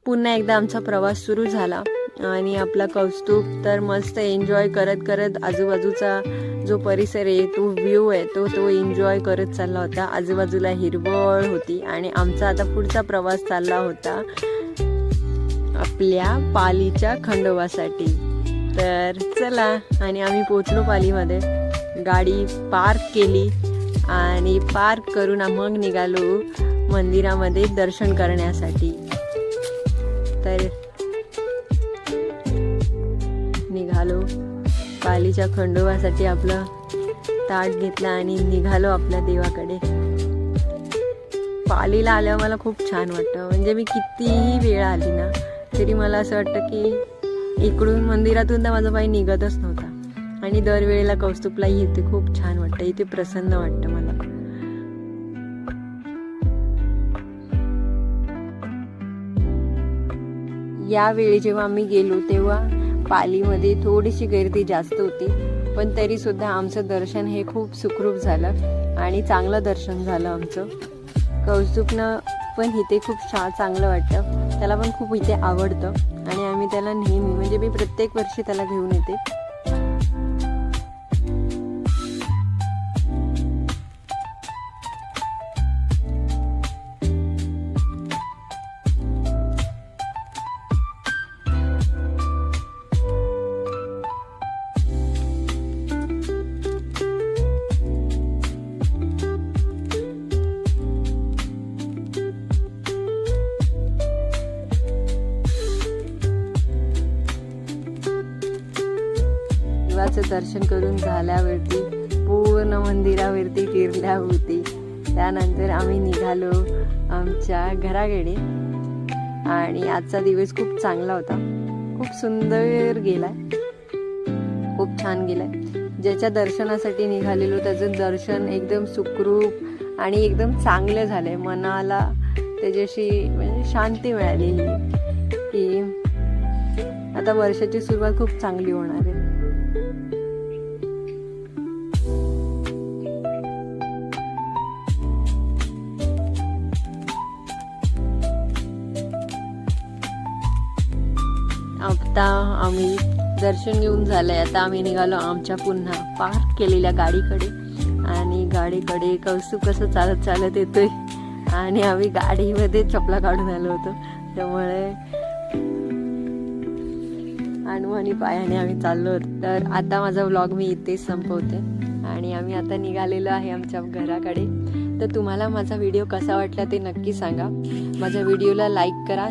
पुन्हा एकदा आमचा प्रवास सुरू झाला आणि आपला कौस्तुभ तर मस्त एन्जॉय करत करत आजूबाजूचा जो परिसर आहे, तो व्ह्यू आहे, तो एन्जॉय करत चालला होता. आजूबाजूला हिरवळ होती आणि आमचा आता पुढचा प्रवास चालला होता आपल्या पालीच्या खंडोबासाठी. तर चला, आणि आम्ही पोचलो पालीमध्ये. गाडी पार्क केली आणि पार्क करून मग निघालो मंदिरामध्ये दर्शन करण्यासाठी. तर निघालो पालीच्या खंडोबासाठी, आपलं ताट घेतला आणि निघालो आपल्या देवाकडे. पालीला आल्यावर मला खूप छान वाटतं. म्हणजे मी कितीही वेळा आली ना तरी मला असं वाटतं की इकडून मंदिरातून तर माझा पाय निघतच नव्हता. आणि दरवेळेला कौस्तुभलाही इथे खूप छान वाटतं, इथे प्रसन्न वाटतं मला. यावेळी जेव्हा आम्ही गेलो तेव्हा पालीमध्ये थोडीशी गर्दी जास्त होती, पण तरी सुद्धा आमचं दर्शन हे खूप सुखरूप झालं आणि चांगलं दर्शन झालं आमचं. कौस्तुभनं पण इथे खूप चांगलं वाटतं, त्याला पण खूप इथे आवडतं आणि आम्ही त्याला नेहमी, म्हणजे मी प्रत्येक वर्षी त्याला घेऊन येते. देवाचं दर्शन करून झाल्यावरती पूर्ण मंदिरावरती फिरल्यावरती त्यानंतर आम्ही निघालो आमच्या घराकडे. आणि आजचा दिवस खूप चांगला होता, खूप सुंदर गेलाय, खूप छान गेलाय. ज्याच्या दर्शनासाठी निघालेलो त्याचं दर्शन एकदम सुखरूप आणि एकदम चांगलं झालंय. मनाला त्याच्याशी म्हणजे शांती मिळालेली की आता वर्षाची सुरुवात खूप चांगली होणार आहे. आता आम्ही दर्शन घेऊन झालंय. आता आम्ही निघालो आमच्या पुन्हा पार्क केलेल्या गाडीकडे. आणि गाडीकडे कौस्तुभ कसं चालत चालत येतोय आणि आम्ही गाडीमध्ये चपला काढून आलो होतो, त्यामुळे आणि पायाने आम्ही चाललो होतो. तर आता माझा व्लॉग मी इथेच संपवते आणि आम्ही आता निघालेलो आहे आमच्या घराकडे. तर तुम्हाला माझा व्हिडिओ कसा वाटला ते नक्की सांगा. माझ्या व्हिडिओला लाईक करा,